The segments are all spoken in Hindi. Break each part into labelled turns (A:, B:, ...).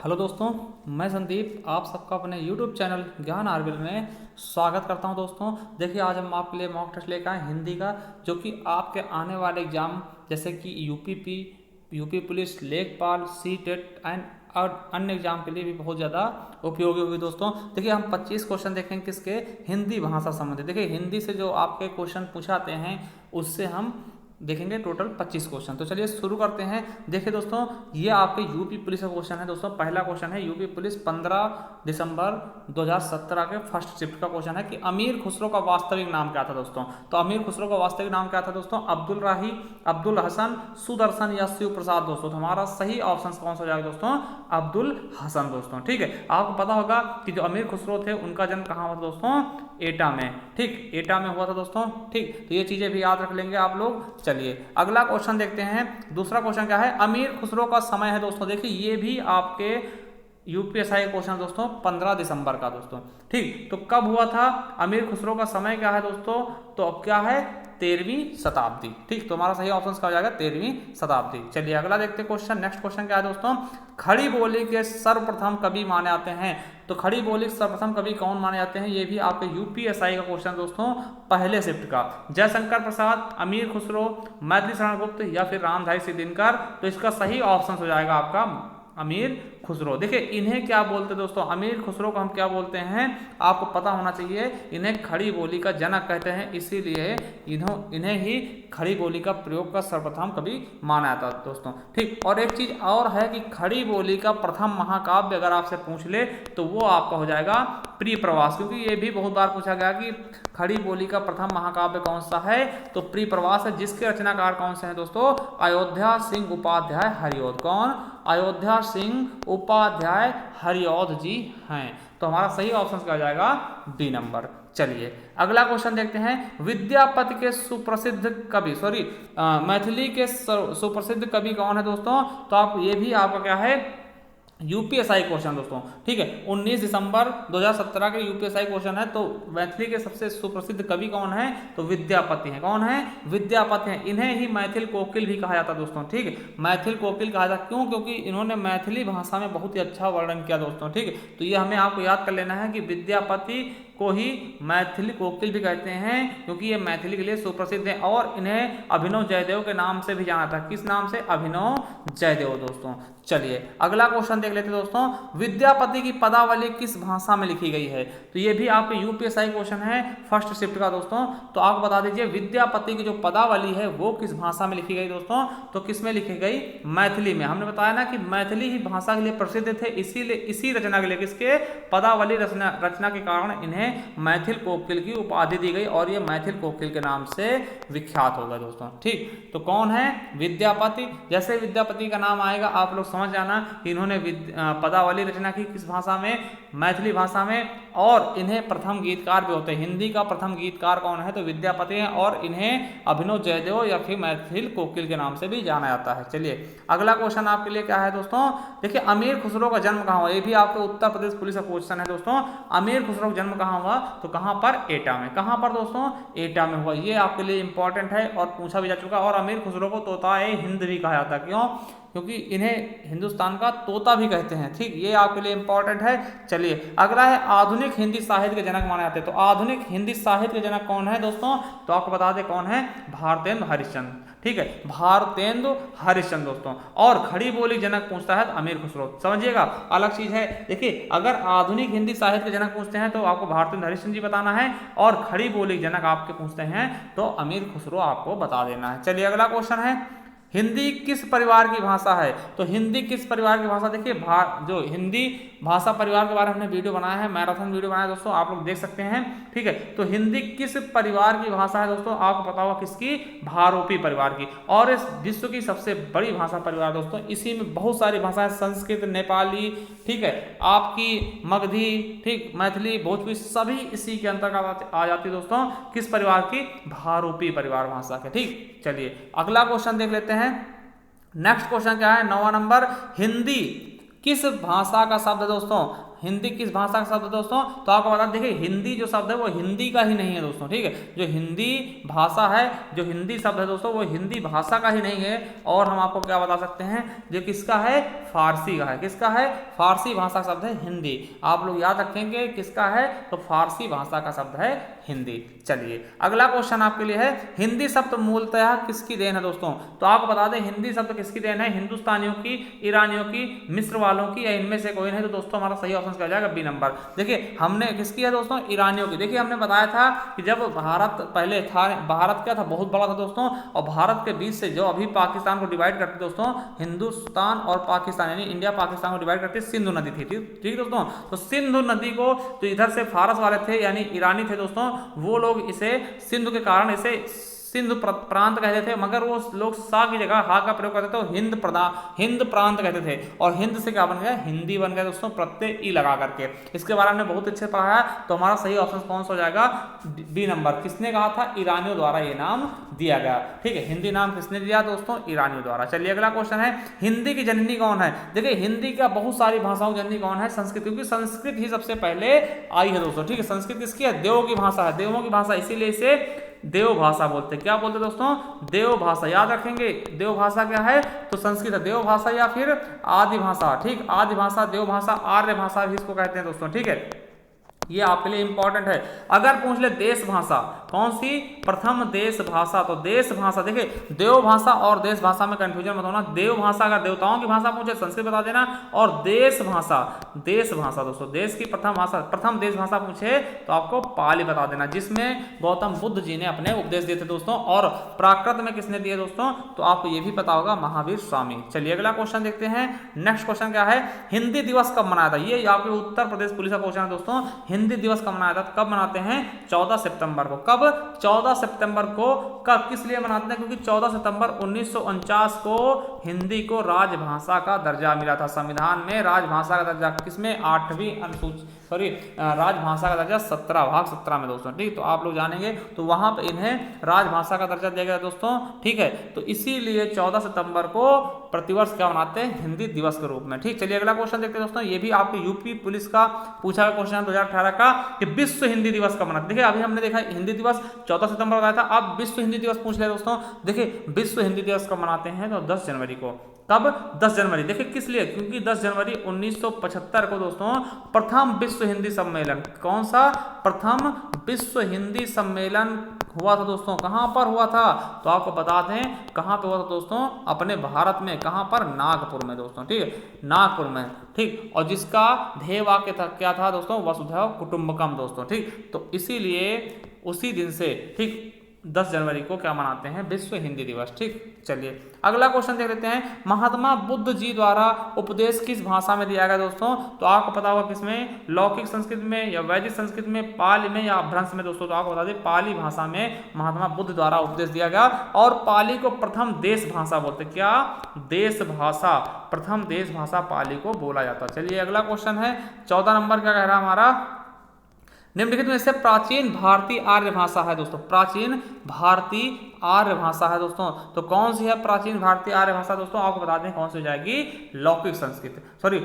A: हेलो दोस्तों, मैं संदीप आप सबका अपने YouTube चैनल ज्ञान आरविल में स्वागत करता हूं। दोस्तों देखिए, आज हम आपके लिए मॉक टेस्ट लेकर आए हिंदी का, जो कि आपके आने वाले एग्जाम जैसे कि यूपीपी, यूपी पुलिस, लेखपाल, सी टेट एंड और अन्य एग्जाम के लिए भी बहुत ज़्यादा उपयोगी होगी। दोस्तों देखिए, हम 25 क्वेश्चन देखेंगे किसके, हिंदी भाषा संबंधित। देखिए, हिंदी से जो आपके क्वेश्चन पूछाते हैं उससे हम देखेंगे टोटल 25 क्वेश्चन। तो चलिए शुरू करते हैं। देखिए दोस्तों, ये आपके यूपी पुलिस का क्वेश्चन है। दोस्तों पहला क्वेश्चन है यूपी पुलिस 15 दिसंबर 2017 के फर्स्ट शिफ्ट का क्वेश्चन है कि अमीर खुसरो का वास्तविक नाम क्या था। दोस्तों तो अमीर खुसरो का वास्तविक नाम क्या था दोस्तों? अब्दुल राही, अब्दुल हसन, सुदर्शन या शिव प्रसाद। दोस्तों तो हमारा सही ऑप्शन कौन सा हो जाएगा दोस्तों? अब्दुल हसन। दोस्तों ठीक है, आपको पता होगा कि जो अमीर खुसरो थे उनका जन्म कहाँ हुआ था दोस्तों? एटा में। ठीक, एटा में हुआ था दोस्तों। ठीक, तो ये चीजें भी याद रख लेंगे आप लोग। चलिए अगला क्वेश्चन देखते हैं। दूसरा क्वेश्चन क्या है? अमीर खुसरो का समय है। दोस्तों देखिए, ये भी आपके यूपीएसआई क्वेश्चन दोस्तों 15 दिसंबर का। दोस्तों ठीक, तो कब हुआ था? अमीर खुसरो का समय क्या है दोस्तों? तो अब क्या है? 13वीं शताब्दी। ठीक, तो हमारा सही ऑप्शन क्या हो जाएगा? 13वीं शताब्दी। चलिए अगला देखते हैं क्वेश्चन। नेक्स्ट क्वेश्चन क्या है दोस्तों? खड़ी बोली के सर्वप्रथम कवि माने जाते हैं। तो खड़ी बोली के सर्वप्रथम कवि कौन माने जाते हैं? ये भी आपके यूपीएसआई का क्वेश्चन दोस्तों, पहले शिफ्ट का। जयशंकर प्रसाद, अमीर खुसरो, मैथिली शरण गुप्त या फिर रामधारी सिंह दिनकर। तो इसका सही ऑप्शन हो जाएगा आपका अमीर खुसरो। देखिए, इन्हें क्या बोलते हैं दोस्तों? अमीर खुसरो को हम क्या बोलते हैं आपको पता होना चाहिए। इन्हें खड़ी बोली का जनक कहते हैं, इसीलिए इन्हें ही खड़ी बोली का प्रयोग का सर्वप्रथम कवि माना जाता है दोस्तों। ठीक, और एक चीज और है कि खड़ी बोली का प्रथम महाकाव्य अगर आपसे पूछ ले तो वो आपका हो जाएगा प्रिय प्रवास, क्योंकि ये भी बहुत बार पूछा गया कि खड़ी बोली का प्रथम महाकाव्य कौन सा है? तो प्रिय प्रवास है, जिसके रचनाकार कौन से हैं दोस्तों? अयोध्या सिंह उपाध्याय हरिऔध। कौन? अयोध्या सिंह उपाध्याय हरिऔध जी हैं। तो हमारा सही ऑप्शन क्या हो जाएगा? D number. चलिए अगला क्वेश्चन देखते हैं। विद्यापति के सुप्रसिद्ध कवि मैथिली के सुप्रसिद्ध कवि कौन है दोस्तों? तो आप ये भी आपका क्या है? यूपीएसआई क्वेश्चन दोस्तों। ठीक है, 19 दिसंबर 2017 के यूपीएसआई क्वेश्चन है। तो मैथिली के सबसे सुप्रसिद्ध कवि कौन है? तो विद्यापति हैं। कौन है? विद्यापति हैं। इन्हें ही मैथिल कोकिल भी कहा जाता है दोस्तों। ठीक है, मैथिल कोकिल कहा जाता। क्यों? क्योंकि इन्होंने मैथिली भाषा में बहुत ही अच्छा वर्णन किया दोस्तों। ठीक है, तो ये हमें आपको याद कर लेना है कि विद्यापति को ही मैथिली कोकिल भी कहते हैं, क्योंकि ये मैथिली के लिए सुप्रसिद्ध है। और इन्हें अभिनव जयदेव के नाम से भी जाना था। किस नाम से? अभिनव जयदेव। दोस्तों चलिए अगला क्वेश्चन देख लेते हैं दोस्तों। विद्यापति की पदावली किस भाषा में लिखी गई है? तो ये भी आपके यूपीएसआई क्वेश्चन है फर्स्ट शिफ्ट का दोस्तों। तो आप बता दीजिए विद्यापति की जो पदावली है वो किस भाषा में लिखी गई दोस्तों? तो किस में लिखी गई? मैथिली में। हमने बताया ना कि मैथिली ही भाषा के लिए प्रसिद्ध थे, इसीलिए इसी रचना के लिए, किसके? पदावली रचना के कारण इन्हें मैथिल कोकिल की उपाधि दी गई और ये मैथिल कोकिल के नाम से विख्यात हो गए दोस्तों। ठीक, तो कौन है? विद्यापति। जैसे विद्यापति का नाम आएगा आप लोग समझ जाना कि इन्होंने पदावली रचना की किस भाषा में? मैथिली भाषा में। और इन्हें प्रथम गीतकार भी होते हैं। हिंदी का प्रथम गीतकार कौन है? तो विद्यापति हैं। और इन्हें अभिनव जयदेव या फिर मैथिल कोकिल के नाम से भी जाना जाता है। चलिए अगला क्वेश्चन आपके लिए क्या है दोस्तों? देखिए, अमीर खुसरो का जन्म कहाँ हुआ? ये भी आपके उत्तर प्रदेश पुलिस का क्वेश्चन है दोस्तों। अमीर खुसरो का जन्म कहाँ हुआ? तो कहाँ पर? एटा में। कहाँ पर दोस्तों? एटा में हुआ। ये आपके लिए इंपॉर्टेंट है और पूछा भी जा चुका। और अमीर खुसरो को तोताए हिंद भी कहा जाता है। क्यों? क्योंकि इन्हें हिंदुस्तान का तोता भी कहते हैं। ठीक, ये आपके लिए इंपॉर्टेंट है। चलिए अगला है आधुनिक हिंदी साहित्य के जनक माने जाते हैं। तो आधुनिक हिंदी साहित्य के जनक कौन है दोस्तों? तो आपको बता दें कौन है? भारतेंदु हरिश्चंद्र। ठीक है, भारतेंदु हरिश्चंद्र दोस्तों। और खड़ी बोली जनक पूछता है तो अमीर खुसरो। समझिएगा, अलग चीज है। देखिए, अगर आधुनिक हिंदी साहित्य के जनक पूछते हैं तो आपको भारतेंदु हरिश्चंद्र जी बताना है, और खड़ी बोली जनक आपके पूछते हैं तो अमीर खुसरो आपको बता देना है। चलिए अगला क्वेश्चन है। हिंदी किस परिवार की भाषा है? तो हिंदी किस परिवार की भाषा? देखिए, जो हिंदी भाषा परिवार के बारे में हमने वीडियो बनाया है, मैराथन वीडियो बनाया है दोस्तों, आप लोग देख सकते हैं। ठीक है, तो हिंदी किस परिवार की भाषा है दोस्तों? आपको पता होगा किसकी? भारोपी परिवार की। और इस विश्व की सबसे बड़ी भाषा परिवार दोस्तों। इसी में बहुत सारी भाषाएं, संस्कृत, नेपाली, ठीक है, आपकी मगधी, ठीक, मैथिली, भोजपुरी, सभी इसी के अंतर्गत आ जाती है दोस्तों। किस परिवार की? भारोपी परिवार भाषा के। ठीक, चलिए अगला क्वेश्चन देख लेते हैं। नेक्स्ट क्वेश्चन क्या है? 9वां नंबर। हिंदी किस भाषा का शब्द है दोस्तों? हिंदी किस भाषा का शब्द है दोस्तों? तो आपको बता देखिए हिंदी जो शब्द है वो हिंदी का ही नहीं है दोस्तों, ठीक है। जो हिंदी भाषा है, जो हिंदी शब्द है दोस्तों, वो हिंदी भाषा का ही नहीं है। और हम आपको क्या बता सकते हैं, जो किसका है, फारसी का है। किसका है? फारसी भाषा का शब्द है हिंदी। आप लोग याद रखेंगे किसका है, तो फारसी भाषा का शब्द है हिंदी। चलिए अगला क्वेश्चन आपके लिए है, हिंदी शब्द मूलतः किसकी देन है दोस्तों? तो आपको बता दें हिंदी शब्द किसकी देन है, हिंदुस्तानियों की, ईरानियों की, मिस्र वालों की, या इनमें से कोई नहीं। तो दोस्तों हमारा सही ऑप्शन क्या जाएगा, बी नंबर। देखिए हमने किसकी है दोस्तों, ईरानियों की। देखिए हमने बताया था कि जब भारत पहले था, भारत क्या था, बहुत बड़ा था दोस्तों, और भारत के बीच से जो अभी पाकिस्तान को डिवाइड करते दोस्तों, हिंदुस्तान और पाकिस्तान यानी इंडिया पाकिस्तान को डिवाइड करते सिंधु नदी थी, ठीक दोस्तों। तो सिंधु नदी को जो इधर से फारस वाले थे यानी ईरानी थे दोस्तों, वो लोग इसे सिंधु के कारण इसे सिंधु प्रांत कहते थे, मगर वो लोग सा की जगह हा का प्रयोग करते थे, तो हिंद प्रांत कहते थे। और हिंद से क्या बन गया, हिंदी बन गया दोस्तों, प्रत्यय ई लगा करके। इसके बारे में बहुत अच्छे पढ़ा है। तो हमारा सही ऑप्शन कौन सा हो जाएगा, बी नंबर। किसने कहा था, ईरानियों द्वारा ये नाम दिया गया, ठीक है। हिंदी नाम किसने दिया दोस्तों, ईरानियों द्वारा। चलिए अगला क्वेश्चन है, हिंदी की जननी कौन है? देखिए हिंदी का बहुत सारी भाषाओं की जननी कौन है, संस्कृत, क्योंकि संस्कृत ही सबसे पहले आई है दोस्तों, ठीक है। संस्कृत किसकी है, देवों की भाषा है, देवों की भाषा, इसीलिए इसे देव भाषा बोलते हैं। क्या बोलते हैं दोस्तों, देव भाषा। याद रखेंगे देव भाषा क्या है, तो संस्कृत है, देव भाषा या फिर आदि भाषा, ठीक। आदि भाषा, देव भाषा, आर्य भाषा भी इसको कहते हैं दोस्तों, ठीक है। ये आपके लिए इंपॉर्टेंट है। अगर पूछ ले देश भाषा, कौन सी, प्रथम देश भाषा, तो देश भाषा। देखिए देव भाषा और देश भाषा में कंफ्यूजन मत होना। देव भाषा अगर देवताओं की भाषा पूछे संस्कृत बता देना, और देश भाषा, देश भाषा दोस्तों, देश की प्रथम भाषा, प्रथम देश भाषा पूछे तो आपको पाली बता देना, जिसमें गौतम बुद्ध जी ने अपने उपदेश दिए थे दोस्तों। और प्राकृत में किसने दिए दोस्तों, तो आपको ये भी पता होगा, महावीर स्वामी। चलिए अगला क्वेश्चन देखते हैं। नेक्स्ट क्वेश्चन क्या है, हिंदी दिवस कब मनाया था? ये आपके उत्तर प्रदेश पुलिस का क्वेश्चन है दोस्तों। हिंदी दिवस कब मनाया था, कब मनाते हैं, 14 सितंबर को। कब, 14 सितंबर को। कब, किस लिए मनाते हैं, क्योंकि 14 सितंबर 1949 को हिंदी को राजभाषा का दर्जा मिला था। संविधान में राजभाषा का दर्जा किसमें, 8वीं अनुसूची, सॉरी राजभाषा का दर्जा 17 भाग 17 में दोस्तों, ठीक। तो आप लोग जानेंगे तो वहां पर इन्हें राजभाषा का दर्जा दिया गया दोस्तों, ठीक है। तो इसीलिए 14 सितंबर को प्रतिवर्ष क्या मनाते हैं, हिंदी दिवस के रूप में, ठीक। चलिए अगला क्वेश्चन देखते हैं दोस्तों। ये भी आपके यूपी पुलिस का पूछा गया क्वेश्चन है 2018 का, कि विश्व हिंदी दिवस कब मनाते हैं। देखिए अभी हमने देखा हिंदी दिवस 14 सितंबर बताया था, अब विश्व हिंदी दिवस पूछ ले दोस्तों। देखिए विश्व हिंदी दिवस कब मनाते हैं, तो 10 जनवरी को। कब, 10 जनवरी। देखिए किस लिए, क्योंकि 10 जनवरी 1975 को दोस्तों प्रथम विश्व हिंदी सम्मेलन, कौन सा, प्रथम विश्व हिंदी सम्मेलन हुआ था दोस्तों। कहां पर हुआ था, तो आपको बता दें कहां पे हुआ था दोस्तों, अपने भारत में। कहां पर, नागपुर में दोस्तों, ठीक है, नागपुर में, ठीक। और जिसका ध्येय वाक्य था, क्या था दोस्तों, वसुधैव कुटुंबकम दोस्तों, ठीक। तो इसीलिए उसी दिन से, ठीक, 10 जनवरी को क्या मनाते हैं, विश्व हिंदी दिवस, ठीक। चलिए अगला क्वेश्चन देख लेते हैं। महात्मा बुद्ध जी द्वारा उपदेश किस भाषा में दिया गया दोस्तों? तो आपको पता होगा किसमें, लौकिक संस्कृत में या वैदिक संस्कृत में, पाली में या अपभ्रंश में दोस्तों। तो आपको बता दें पाली भाषा में महात्मा बुद्ध द्वारा उपदेश दिया गया। और पाली को प्रथम देश भाषा बोलते, क्या, देश भाषा, प्रथम देश भाषा पाली को बोला जाता। चलिए अगला क्वेश्चन है 14 नंबर, क्या कह रहा है हमारा, निम्नलिखित में से प्राचीन भारतीय आर्य भाषा है दोस्तों। प्राचीन भारतीय आर्य भाषा है दोस्तों, तो कौन सी है प्राचीन भारतीय आर्य भाषा दोस्तों? आपको बता दें कौन सी हो जाएगी, लौकिक संस्कृत, सॉरी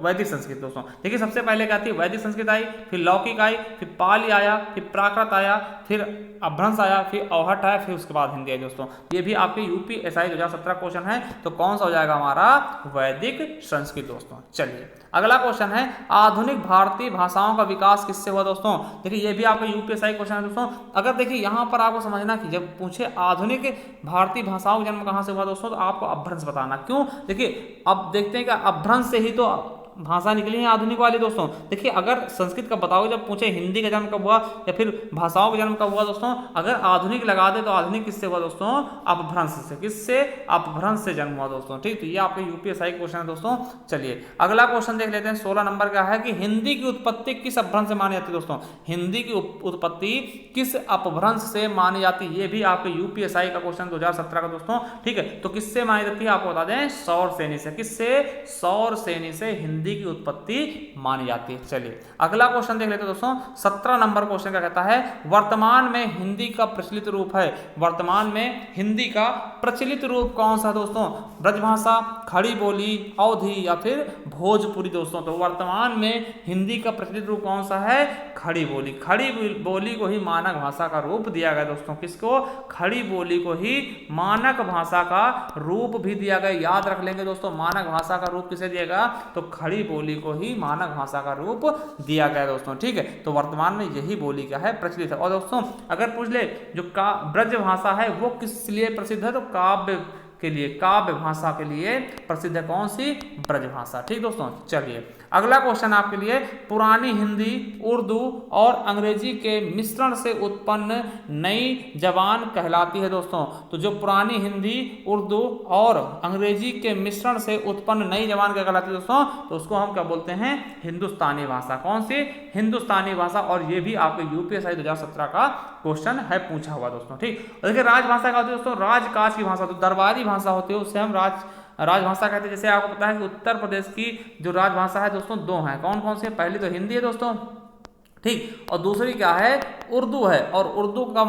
A: वैदिक संस्कृत दोस्तों। देखिए सबसे पहले क्या थी, वैदिक संस्कृत आई, फिर लौकिक आई, फिर पाली आया, फिर प्राकृत आया, फिर अपभ्रंश आया, फिर अवहट आया, फिर उसके बाद हिंदी आई दोस्तों। ये भी आपके यूपीएसआई 2017 क्वेश्चन है। तो कौन सा हो जाएगा हमारा, वैदिक संस्कृत दोस्तों। चलिए अगला क्वेश्चन है, आधुनिक भारतीय भाषाओं का विकास किससे हुआ दोस्तों? देखिए ये भी आपका यूपीएसआई क्वेश्चन है दोस्तों। अगर देखिए यहाँ पर आपको समझना कि जब पूछे आधुनिक भारतीय भाषाओं का जन्म कहाँ से हुआ दोस्तों, तो आपको अपभ्रंश बताना। क्यों, देखिए अब देखते हैं कि अपभ्रंश से ही तो भाषा निकली है आधुनिक वाली दोस्तों। देखिए अगर संस्कृत का बताओ, जब पूछे हिंदी का जन्म कब हुआ या फिर भाषाओं का जन्म कब हुआ दोस्तों, अगर आधुनिक लगा दे तो आधुनिक किससे हुआ दोस्तों, अपभ्रंश से। किससे, अपभ्रंश से जन्म हुआ दोस्तों, ठीक। तो ये आपके यूपीएसआई क्वेश्चन है दोस्तों। चलिए अगला क्वेश्चन देख लेते हैं। 16 नंबर का है कि हिंदी की उत्पत्ति किस अपभ्रंश से मानी जाती है दोस्तों? हिंदी की उत्पत्ति किस अपभ्रंश से मानी जाती है? ये भी आपके यूपीएसआई का क्वेश्चन 2017 का दोस्तों, ठीक है। तो किससे मानी जाती है, आपको बता दें सौर सेनी से। किससे, सौर सेनी से हिंदी की उत्पत्ति मानी जाती है। चलिए अगला क्वेश्चन देख लेते हैं दोस्तों। 17 नंबर क्वेश्चन क्या कहता है, वर्तमान में हिंदी का प्रचलित रूप है। वर्तमान में हिंदी का प्रचलित रूप कौन सा दोस्तों? ब्रजभाषा, खड़ी बोली, अवधी या फिर भोजपुरी दोस्तों। तो वर्तमान में हिंदी का प्रचलित रूप कौन सा है? खड़ी बोली। खड़ी बोली को ही मानक भाषा का रूप दिया गया दोस्तों। किसको? खड़ी बोली को ही मानक भाषा का रूप भी दिया गया। याद रख लेंगे दोस्तों, मानक भाषा का रूप किसे दिया गया? तो खड़ी बोली को ही मानक भाषा का रूप दिया गया दोस्तों। ठीक है, तो वर्तमान में यही बोली क्या है? प्रचलित है। और दोस्तों अगर पूछ ले जो ब्रज भाषा है वो किस लिए प्रसिद्ध है? तो काव्य के लिए, काव्य भाषा के लिए प्रसिद्ध है। कौन सी? ब्रज भाषा। ठीक दोस्तों, चलिए अगला क्वेश्चन आपके लिए, पुरानी हिंदी, उर्दू और अंग्रेजी के मिश्रण से उत्पन्न नई जबान कहलाती है दोस्तों। तो जो पुरानी हिंदी, उर्दू और अंग्रेजी के मिश्रण से उत्पन्न नई जबान क्या कहलाती है दोस्तों? तो उसको हम क्या बोलते हैं? हिंदुस्तानी भाषा। कौन सी? हिंदुस्तानी भाषा। और ये भी आपके यूपीएससी 2017 का क्वेश्चन है, पूछा हुआ दोस्तों। ठीक, देखिए राजभाषा का होती है दोस्तों, राजकाज की भाषा, तो दरबारी भाषा होती है, उससे हम राजभाषा कहते हैं। जैसे आपको पता है कि उत्तर प्रदेश की जो राजभाषा है दोस्तों दो हैं। कौन कौन सी है? पहली तो हिंदी है दोस्तों, ठीक, और दूसरी क्या है? उर्दू है। और उर्दू का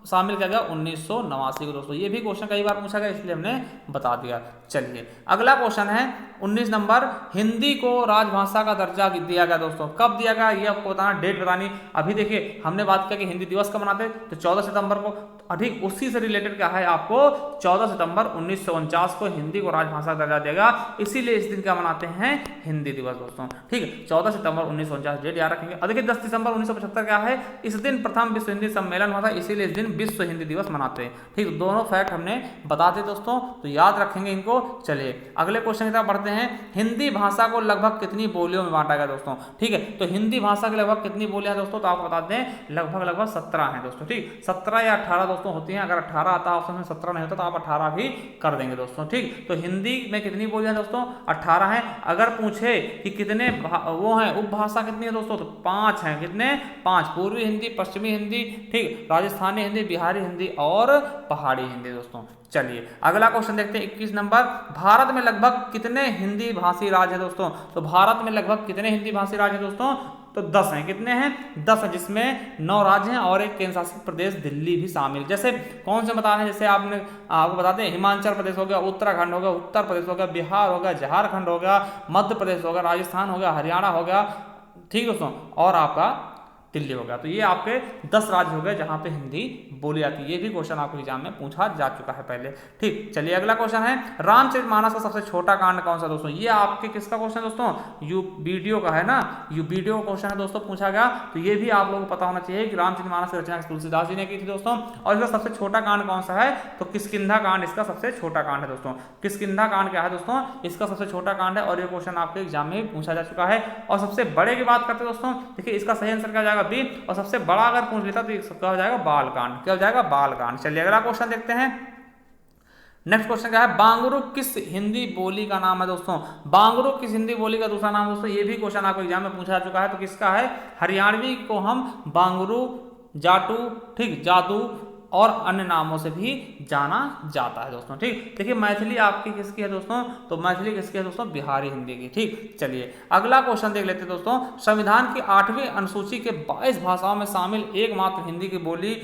A: शामिल किया गया 1989 को दोस्तों। ये भी क्वेश्चन कई बार पूछा गया, इसलिए हमने बता दिया। चलिए अगला क्वेश्चन है 19 नंबर, हिंदी को राजभाषा का दर्जा दिया गया दोस्तों। कब दिया गया ये आपको बताना, डेट बतानी। अभी देखिए हमने बात किया कि हिंदी दिवस कब मनाते हैं? तो 14 सितंबर को। ठीक उसी से रिलेटेड क्या है आपको? 14 सितंबर 1949 को हिंदी को राजभाषा का दर्जा देगा, इसीलिए इस दिन क्या मनाते हैं? हिंदी दिवस दोस्तों। ठीक है, 14 सितंबर 1949 डेट याद रखेंगे। और देखिए 10 दिसंबर 1975 क्या है? इस दिन प्रथम विश्व हिंदी सम्मेलन हुआ था, इसीलिए इस दिन विश्व हिंदी दिवस मनाते हैं। ठीक, दोनों फैक्ट हमने बताते दोस्तों, तो याद रखेंगे इनको। चलिए अगले क्वेश्चन की तरफ बढ़ते हैं। हिंदी भाषा को लगभग कितनी बोलियों में बांटा गया दोस्तों? ठीक है, तो हिंदी भाषा की लगभग कितनी बोलियां दोस्तों? तो आपको बता दें लगभग 17 हैं दोस्तों। ठीक, 17 या 18 दोस्तों होती हैं। अगर 18 आता है ऑप्शन में, 17 नहीं होता तो आप 18 भी कर देंगे दोस्तों। ठीक, तो हिंदी में कितनी बोलियां दोस्तों? 18 हैं। अगर पूछे कि कितने वो हैं उपभाषा कितनी है दोस्तों? तो 5 हैं। कितने? 5। पूर्वी हिंदी, पश्चिमी हिंदी, ठीक, राजस्थानी हिंदी, बिहारी हिंदी और पहाड़ी हिंदी दोस्तों। चलिए अगला क्वेश्चन देखते हैं 21 नंबर, भारत में लगभग कितने हिंदी भाषी राज्य है दोस्तों? तो भारत में लगभग कितने हिंदी भाषी राज्य है दोस्तों? तो 10 हैं। कितने हैं? 10 हैं, जिसमें 9 राज्य हैं और एक केंद्र शासित प्रदेश दिल्ली भी शामिल। जैसे कौन से बता रहे हैं? जैसे आपको बताते हैं, हिमाचल प्रदेश हो गया, उत्तराखंड हो गया, उत्तर प्रदेश हो गया, बिहार हो गया, झारखंड हो गया, मध्य प्रदेश हो गया, राजस्थान हो गया, हरियाणा हो गया, ठीक दोस्तों, और आपका दिल्ली हो गया। तो ये आपके 10 राज्य हो गए जहां पे हिंदी बोली जाती है। ये भी क्वेश्चन आपके एग्जाम में पूछा जा चुका है पहले। ठीक, चलिए अगला क्वेश्चन है, रामचरितमानस का सबसे छोटा कांड कौन सा दोस्तों? ये आपके किसका क्वेश्चन दोस्तों? वीडियो का है ना, वीडियो का क्वेश्चन है दोस्तों, पूछा गया। तो ये भी आप लोगों को पता होना चाहिए कि रामचरितमानस की रचना तुलसीदास जी ने की थी दोस्तों। और इसका सबसे छोटा कांड कौन सा है? तो किष्किंधा कांड इसका सबसे छोटा कांड है दोस्तों। किष्किंधा कांड क्या है दोस्तों? इसका सबसे छोटा कांड है, और ये क्वेश्चन आपके एग्जाम में पूछा जा चुका है। और सबसे बड़े की बात करते हैं दोस्तों, देखिए इसका सही आंसर क्या जाएगा? बी। और सबसे बड़ा अगर पूछ लेता तो क्या हो जाएगा? बालकांड। क्या हो जाएगा? बालकांड। चलिए अगला क्वेश्चन देखते हैं। नेक्स्ट क्वेश्चन क्या है? बांगरू किस हिंदी बोली का नाम है दोस्तों? बांगरू किस हिंदी बोली का दूसरा नाम दोस्तों? ये भी क्वेश्चन आपको एग्जाम में पूछा जा चुका है। तो किसका है? हरियाणवी को हम बांगरू, जाटू, ठीक, जादू और अन्य नामों से भी जाना जाता है दोस्तों। ठीक, देखिए मैथिली आपकी किसकी है दोस्तों? तो मैथिली किसकी है दोस्तों? बिहारी हिंदी की। ठीक, चलिए अगला क्वेश्चन देख लेते हैं दोस्तों। संविधान की 8वीं अनुसूची के 22 भाषाओं में शामिल एकमात्र हिंदी की बोली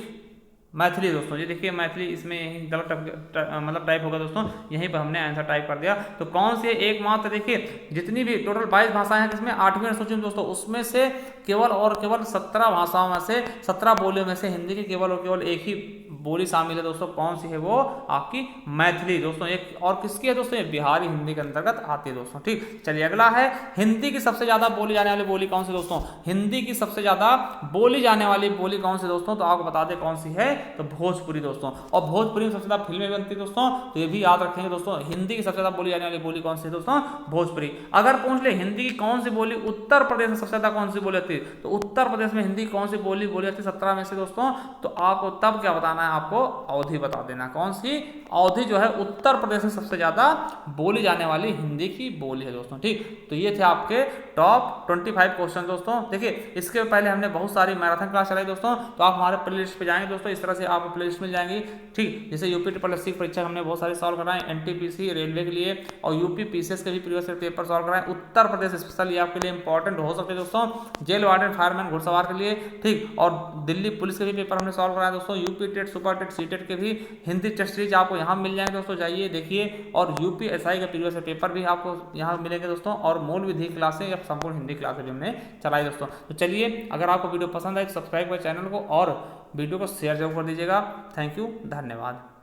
A: मैथिली दोस्तों। ये देखिए मैथिली इसमें यही गलत मतलब टाइप होगा दोस्तों, यहीं पर हमने आंसर टाइप कर दिया। तो कौन सी एकमात्र? देखिए जितनी भी टोटल 22 भाषाएं हैं जिसमें 8वीं अनुसूची में दोस्तों, उसमें से केवल और केवल 17 भाषाओं में से 17 बोलियों में से हिंदी की केवल और केवल एक ही बोली शामिल है दोस्तों। कौन सी है? वो आपकी मैथिली दोस्तों। एक और किसकी है दोस्तों? ये बिहारी हिंदी के अंतर्गत आती है दोस्तों। ठीक, चलिए अगला है, हिंदी की सबसे ज्यादा बोली जाने वाली बोली कौन सी दोस्तों? हिंदी की सबसे ज्यादा बोली जाने वाली बोली कौन सी दोस्तों? तो आपको बता दें कौन सी है? तो भोजपुरी दोस्तों। और भोजपुरी में सबसे ज्यादा फिल्में बनती है दोस्तों, तो ये भी याद रखेंगे दोस्तों। हिंदी की सबसे ज्यादा बोली जाने वाली बोली कौन सी है दोस्तों? भोजपुरी। अगर पूछ ले हिंदी की कौन सी बोली उत्तर प्रदेश में सबसे ज्यादा कौन सी बोली आती है? तो उत्तर प्रदेश में हिंदी कौन सी बोली बोली जाती है 17 में से दोस्तों? तो आपको तब क्या बताना है? आपको अवधि बता देना। कौन सी? अवधि जो है उत्तर प्रदेश में सबसे ज्यादा बोली जाने वाली हिंदी की बोली है दोस्तों। ठीक, तो ये थे आपके टॉप 25 क्वेश्चन दोस्तों। देखिए इसके पहले हमने बहुत सारी मैराथन क्लास चलाई दोस्तों, तो आप हमारे प्लेलिस्ट पे जाएंगे दोस्तों, इस तरह से आप प्लेलिस्ट मिल जाएंगी। ठीक, जैसे यूपी SSC परीक्षा हमने बहुत सारे सॉल्व कराए, NTPC रेलवे के लिए, और यूपी PCS के भी प्रीवियस पेपर सॉल्व कराए। उत्तर प्रदेश स्पेशल ये आपके लिए इंपॉर्टेंट हो सकते हैं दोस्तों, जेल वार्डन, फायरमैन, घुड़सवार के लिए। ठीक, और दिल्ली पुलिस के भी पेपर हमने सॉल्व कराए दोस्तों, UP TET super TET, CTET के भी हिंदी टेस्ट सीरीज आपको यहाँ मिल जाएंगे दोस्तों, जाइए देखिए। और यूपीएसआई का प्रीवियस पेपर भी आपको यहाँ मिलेंगे दोस्तों, और मूल विधि क्लासें या संपूर्ण हिंदी क्लासें भी हमने चलाई दोस्तों। तो चलिए, अगर आपको वीडियो पसंद आए तो सब्सक्राइब करें चैनल को और वीडियो को शेयर जरूर कर दीजिएगा। थैंक यू, धन्यवाद।